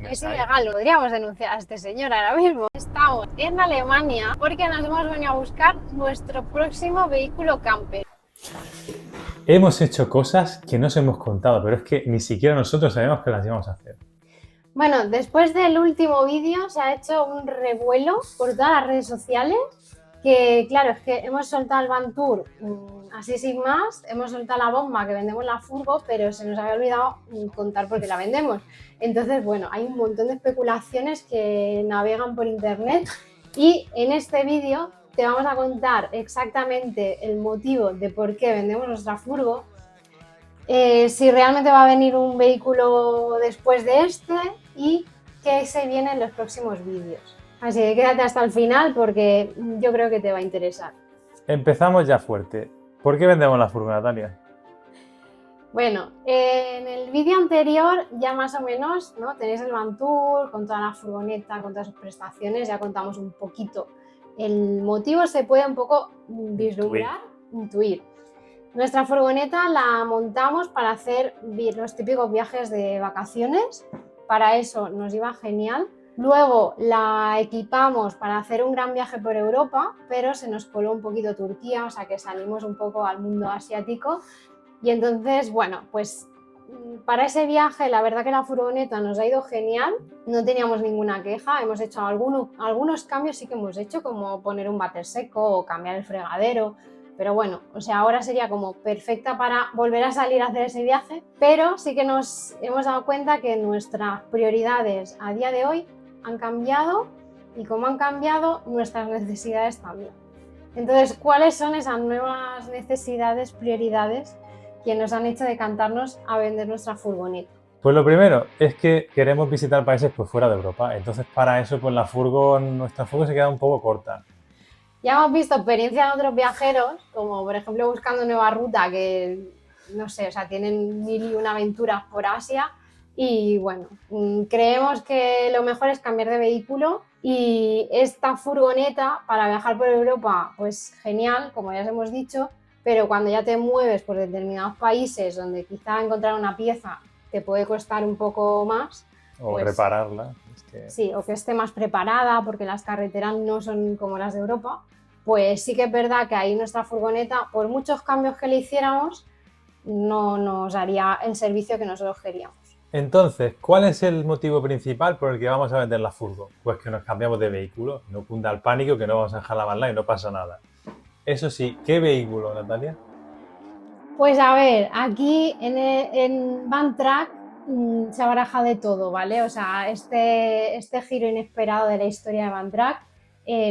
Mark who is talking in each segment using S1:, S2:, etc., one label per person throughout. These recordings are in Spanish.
S1: Es ilegal, podríamos denunciar a este señor ahora mismo. Estamos en Alemania porque nos hemos venido a buscar nuestro próximo vehículo camper.
S2: Hemos hecho cosas que no os hemos contado, pero es que ni siquiera nosotros sabemos que las íbamos a hacer.
S1: Bueno, después del último vídeo se ha hecho un revuelo por todas las redes sociales, que claro, es que hemos soltado el Van Tour así sin más, hemos soltado la bomba que vendemos la furgo, pero se nos había olvidado contar por qué la vendemos. Entonces, bueno, hay un montón de especulaciones que navegan por internet y en este vídeo te vamos a contar exactamente el motivo de por qué vendemos nuestra furgo, si realmente va a venir un vehículo después de este y qué se viene en los próximos vídeos. Así que quédate hasta el final porque yo creo que te va a interesar.
S2: Empezamos ya fuerte. ¿Por qué vendemos la furgo, Natalia?
S1: Bueno, en el vídeo anterior ya más o menos, ¿no? Tenéis el Van Tour con toda la furgoneta, con todas sus prestaciones, ya contamos un poquito. El motivo se puede un poco vislumbrar, intuir. Nuestra furgoneta la montamos para hacer los típicos viajes de vacaciones, para eso nos iba genial. Luego la equipamos para hacer un gran viaje por Europa, pero se nos coló un poquito Turquía, o sea que salimos un poco al mundo asiático. Y entonces, bueno, pues para ese viaje la verdad que la furgoneta nos ha ido genial, no teníamos ninguna queja, hemos hecho algunos cambios sí que hemos hecho, como poner un váter seco o cambiar el fregadero, pero bueno, o sea, ahora sería como perfecta para volver a salir a hacer ese viaje, pero sí que nos hemos dado cuenta que nuestras prioridades a día de hoy han cambiado y como han cambiado, nuestras necesidades también. Entonces, ¿cuáles son esas nuevas necesidades, prioridades que nos han hecho decantarnos a vender nuestra furgoneta?
S2: Pues lo primero es que queremos visitar países pues fuera de Europa. Entonces, para eso, pues nuestra furgo se queda un poco corta.
S1: Ya hemos visto experiencias de otros viajeros, como por ejemplo buscando nueva ruta, que no sé, o sea, tienen 1001 aventuras por Asia. Y bueno, creemos que lo mejor es cambiar de vehículo y esta furgoneta para viajar por Europa, pues genial, como ya os hemos dicho, pero cuando ya te mueves por determinados países donde quizá encontrar una pieza te puede costar un poco más.
S2: O
S1: pues,
S2: repararla.
S1: Sí, o que esté más preparada porque las carreteras no son como las de Europa, pues sí que es verdad que ahí nuestra furgoneta, por muchos cambios que le hiciéramos, no nos haría el servicio que nosotros queríamos.
S2: Entonces, ¿cuál es el motivo principal por el que vamos a vender la furgo? Pues que nos cambiamos de vehículo, no cunda el pánico, que no vamos a dejar la vanla y no pasa nada. Eso sí, ¿qué vehículo, Natalia?
S1: Pues a ver, aquí en Van Track se ha barajado de todo, ¿vale? O sea, este giro inesperado de la historia de Van Track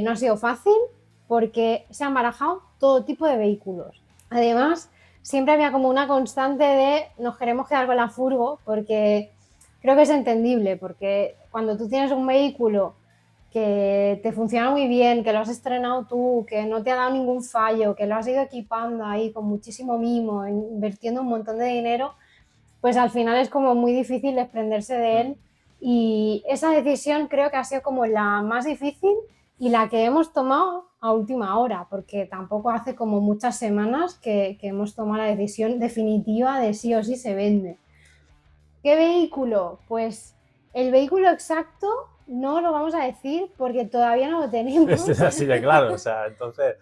S1: no ha sido fácil porque se han barajado todo tipo de vehículos. Además, siempre había como una constante de nos queremos quedar con la furgo porque creo que es entendible, porque cuando tú tienes un vehículo que te funciona muy bien, que lo has estrenado tú, que no te ha dado ningún fallo, que lo has ido equipando ahí con muchísimo mimo, invirtiendo un montón de dinero, pues al final es como muy difícil desprenderse de él. Y esa decisión creo que ha sido como la más difícil y la que hemos tomado a última hora, porque tampoco hace como muchas semanas que hemos tomado la decisión definitiva de sí o sí se vende. ¿Qué vehículo? Pues el vehículo exacto no lo vamos a decir porque todavía no lo tenemos.
S2: Es así de claro, o sea, entonces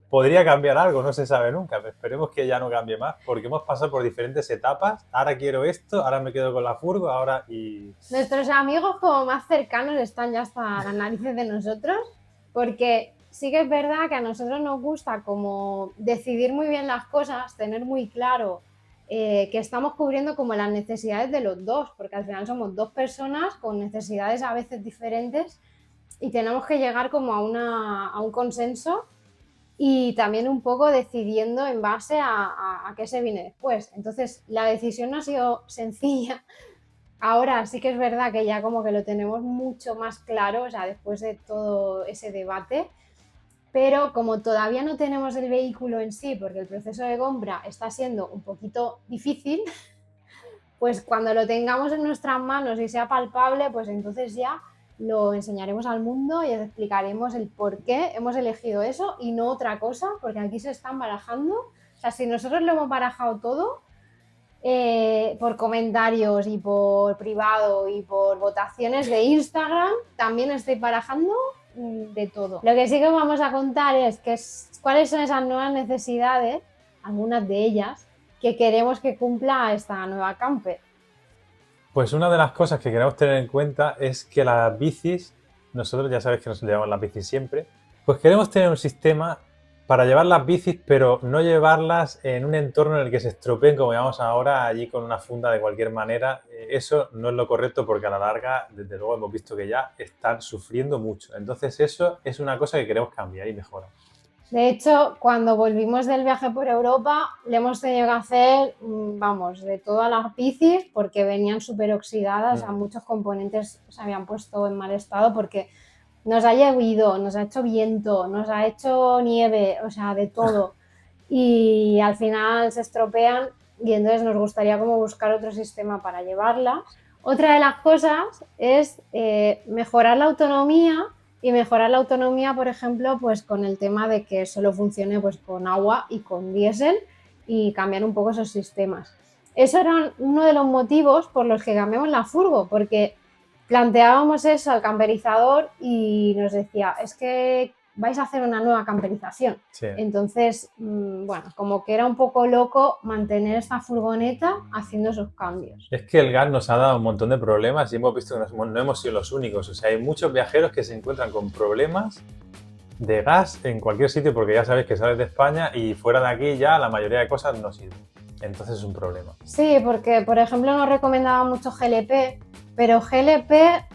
S2: podría cambiar algo, no se sabe nunca, pero esperemos que ya no cambie más, porque hemos pasado por diferentes etapas, ahora quiero esto, ahora me quedo con la furgo, ahora y...
S1: Nuestros amigos como más cercanos están ya hasta las narices de nosotros, porque sí que es verdad que a nosotros nos gusta como decidir muy bien las cosas, tener muy claro que estamos cubriendo como las necesidades de los dos, porque al final somos dos personas con necesidades a veces diferentes y tenemos que llegar como a un consenso y también un poco decidiendo en base a qué se viene después. Entonces, la decisión no ha sido sencilla. Ahora sí que es verdad que ya como que lo tenemos mucho más claro, o sea, después de todo ese debate, pero como todavía no tenemos el vehículo en sí, porque el proceso de compra está siendo un poquito difícil, pues cuando lo tengamos en nuestras manos y sea palpable, pues entonces ya lo enseñaremos al mundo y les explicaremos el por qué hemos elegido eso y no otra cosa, porque aquí se están barajando. O sea, si nosotros lo hemos barajado todo, por comentarios y por privado y por votaciones de Instagram, también estoy barajando de todo. Lo que sí que vamos a contar es cuáles son esas nuevas necesidades, algunas de ellas, que queremos que cumpla esta nueva camper.
S2: Pues una de las cosas que queremos tener en cuenta es que las bicis, nosotros ya sabéis que nos llevamos las bicis siempre, pues queremos tener un sistema para llevar las bicis, pero no llevarlas en un entorno en el que se estropeen, como llevamos ahora, allí con una funda de cualquier manera. Eso no es lo correcto porque a la larga, desde luego, hemos visto que ya están sufriendo mucho. Entonces eso es una cosa que queremos cambiar y mejorar.
S1: De hecho, cuando volvimos del viaje por Europa, le hemos tenido que hacer, vamos, de todas las bicis porque venían súper oxidadas, a muchos componentes se habían puesto en mal estado porque nos ha llovido, nos ha hecho viento, nos ha hecho nieve, o sea, de todo. Y al final se estropean y entonces nos gustaría como buscar otro sistema para llevarlas. Otra de las cosas es mejorar la autonomía y mejorar la autonomía, por ejemplo, pues con el tema de que solo funcione pues con agua y con diésel y cambiar un poco esos sistemas. Eso era uno de los motivos por los que cambiamos la furgo, porque planteábamos eso al camperizador y nos decía, es que vais a hacer una nueva camperización.
S2: Sí.
S1: Entonces, bueno, como que era un poco loco mantener esta furgoneta haciendo esos cambios.
S2: Es que el gas nos ha dado un montón de problemas y hemos visto que no hemos sido los únicos. O sea, hay muchos viajeros que se encuentran con problemas de gas en cualquier sitio porque ya sabéis que sales de España y fuera de aquí ya la mayoría de cosas no sirven. Entonces es un problema.
S1: Sí, porque por ejemplo nos recomendaba mucho GLP, pero GLP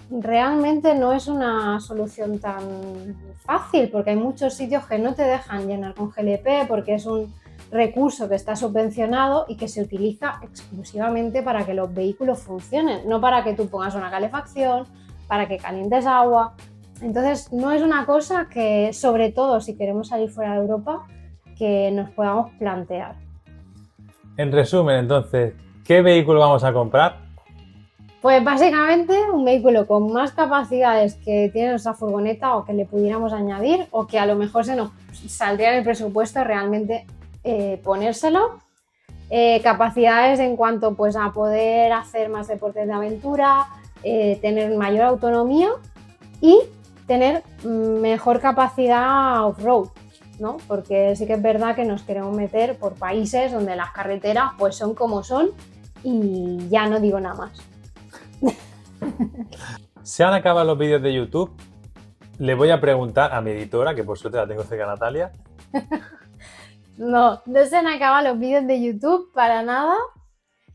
S1: realmente no es una solución tan fácil porque hay muchos sitios que no te dejan llenar con GLP porque es un recurso que está subvencionado y que se utiliza exclusivamente para que los vehículos funcionen, no para que tú pongas una calefacción, para que calientes agua. Entonces no es una cosa que, sobre todo si queremos salir fuera de Europa, que nos podamos plantear.
S2: En resumen, entonces, ¿qué vehículo vamos a comprar?
S1: Pues básicamente un vehículo con más capacidades que tiene nuestra furgoneta o que le pudiéramos añadir o que a lo mejor se nos saldría en el presupuesto realmente ponérselo. Capacidades en cuanto pues, a poder hacer más deportes de aventura, tener mayor autonomía y tener mejor capacidad off-road, ¿no? Porque sí que es verdad que nos queremos meter por países donde las carreteras pues son como son y ya no digo nada más.
S2: Se han acabado los vídeos de YouTube. Le voy a preguntar a mi editora, que por suerte la tengo cerca, Natalia.
S1: No se han acabado los vídeos de YouTube para nada.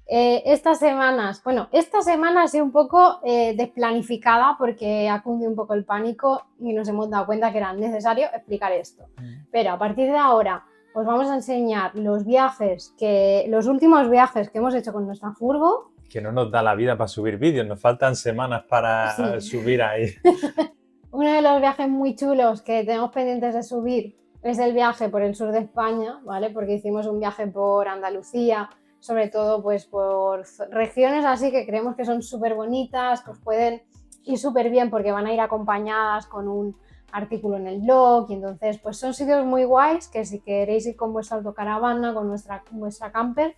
S1: Esta semana ha sido un poco desplanificada porque ha cundido un poco el pánico y nos hemos dado cuenta que era necesario explicar esto. Pero a partir de ahora os vamos a enseñar los últimos viajes que hemos hecho con nuestra furgo.
S2: Que no nos da la vida para subir vídeos, nos faltan semanas para subir ahí.
S1: Uno de los viajes muy chulos que tenemos pendientes de subir es el viaje por el sur de España, ¿vale? Porque hicimos un viaje por Andalucía, sobre todo pues por regiones así que creemos que son súper bonitas, que os pueden ir súper bien porque van a ir acompañadas con un artículo en el blog y entonces pues son sitios muy guays que si queréis ir con vuestra autocaravana, con vuestra camper,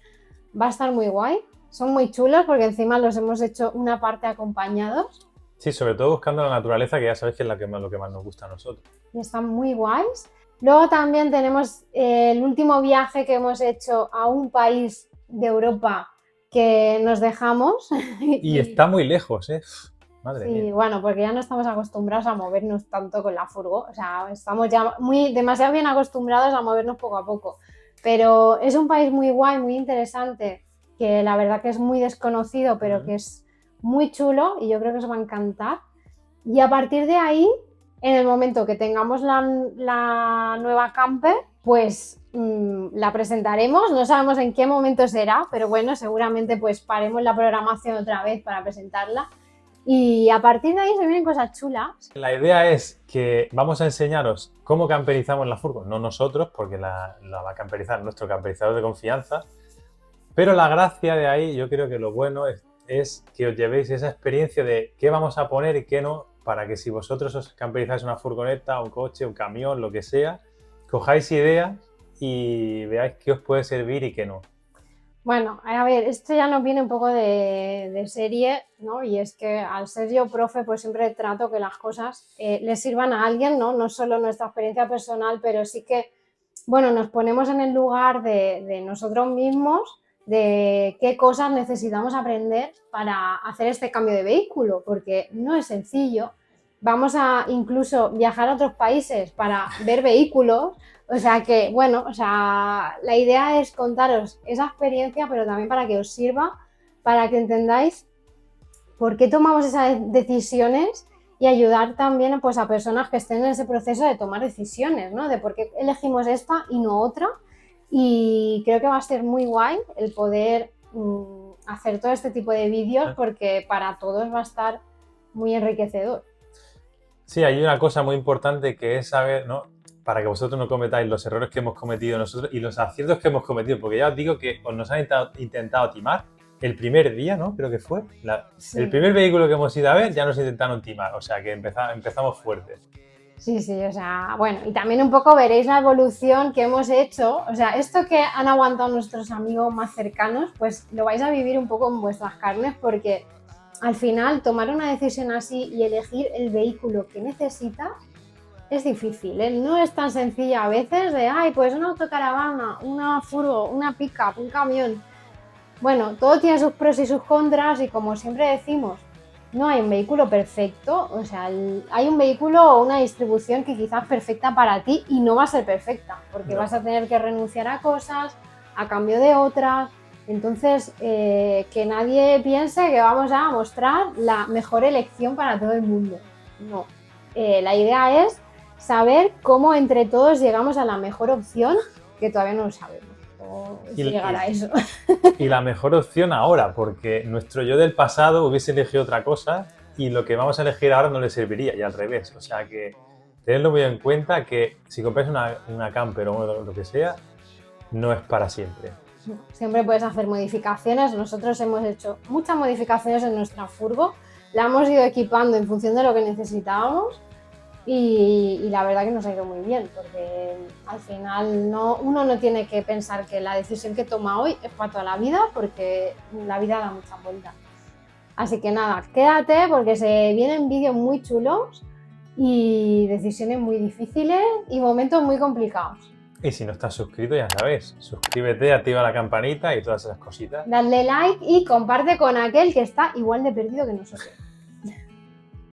S1: va a estar muy guay. Son muy chulos porque encima los hemos hecho una parte acompañados.
S2: Sí, sobre todo buscando la naturaleza, que ya sabéis que es lo que más nos gusta a nosotros.
S1: Y están muy guays. Luego también tenemos el último viaje que hemos hecho a un país de Europa que nos dejamos.
S2: Y está muy lejos, ¿eh? Madre mía.
S1: Sí, bueno, porque ya no estamos acostumbrados a movernos tanto con la furgo. O sea, estamos ya demasiado bien acostumbrados a movernos poco a poco. Pero es un país muy guay, muy interesante, que la verdad que es muy desconocido, pero que es muy chulo y yo creo que os va a encantar. Y a partir de ahí, en el momento que tengamos la nueva camper, pues la presentaremos. No sabemos en qué momento será, pero bueno, seguramente pues paremos la programación otra vez para presentarla. Y a partir de ahí se vienen cosas chulas.
S2: La idea es que vamos a enseñaros cómo camperizamos la furgo, no nosotros, porque la va a camperizar nuestro camperizador de confianza. Pero la gracia de ahí, yo creo que lo bueno es que os llevéis esa experiencia de qué vamos a poner y qué no, para que si vosotros os camperizáis una furgoneta, un coche, un camión, lo que sea, cojáis ideas y veáis qué os puede servir y qué no.
S1: Bueno, a ver, esto ya nos viene un poco de serie, ¿no? Y es que al ser yo profe, pues siempre trato que las cosas le sirvan a alguien, ¿no? No solo nuestra experiencia personal, pero sí que, bueno, nos ponemos en el lugar de nosotros mismos, de qué cosas necesitamos aprender para hacer este cambio de vehículo, porque no es sencillo. Vamos a incluso viajar a otros países para ver vehículos. O sea que, bueno, o sea, la idea es contaros esa experiencia, pero también para que os sirva, para que entendáis por qué tomamos esas decisiones y ayudar también pues, a personas que estén en ese proceso de tomar decisiones, ¿no? De por qué elegimos esta y no otra. Y creo que va a ser muy guay el poder hacer todo este tipo de vídeos porque para todos va a estar muy enriquecedor.
S2: Sí, hay una cosa muy importante que es saber, ¿no? Para que vosotros no cometáis los errores que hemos cometido nosotros y los aciertos que hemos cometido, porque ya os digo que nos han intentado timar el primer día, ¿no? Creo que fue.
S1: Sí.
S2: El primer vehículo que hemos ido a ver ya nos intentaron timar, o sea que empezamos fuertes.
S1: Sí, sí, o sea, bueno, y también un poco veréis la evolución que hemos hecho, o sea, esto que han aguantado nuestros amigos más cercanos, pues lo vais a vivir un poco en vuestras carnes porque al final tomar una decisión así y elegir el vehículo que necesitas es difícil, ¿eh? No es tan sencilla a veces de, ay, pues una autocaravana, una furgo, una pick-up, un camión. Bueno, todo tiene sus pros y sus contras y como siempre decimos, no hay un vehículo perfecto, o sea, hay un vehículo o una distribución que quizás es perfecta para ti y no va a ser perfecta, porque vas a tener que renunciar a cosas a cambio de otras. Entonces, que nadie piense que vamos a mostrar la mejor elección para todo el mundo. No. La idea es saber cómo entre todos llegamos a la mejor opción, que todavía no lo sabemos. Y llegar a eso.
S2: Y la mejor opción ahora, porque nuestro yo del pasado hubiese elegido otra cosa y lo que vamos a elegir ahora no le serviría, y al revés. O sea que tenedlo muy en cuenta que si compráis una camper o lo que sea, no es para siempre.
S1: Siempre puedes hacer modificaciones. Nosotros hemos hecho muchas modificaciones en nuestra furgo, la hemos ido equipando en función de lo que necesitábamos y la verdad que nos ha ido muy bien porque al final uno no tiene que pensar que la decisión que toma hoy es para toda la vida porque la vida da muchas vueltas. Así que nada, quédate porque se vienen vídeos muy chulos y decisiones muy difíciles y momentos muy complicados.
S2: Y si no estás suscrito, ya sabes, suscríbete, activa la campanita y todas esas cositas.
S1: Dale like y comparte con aquel que está igual de perdido que nosotros.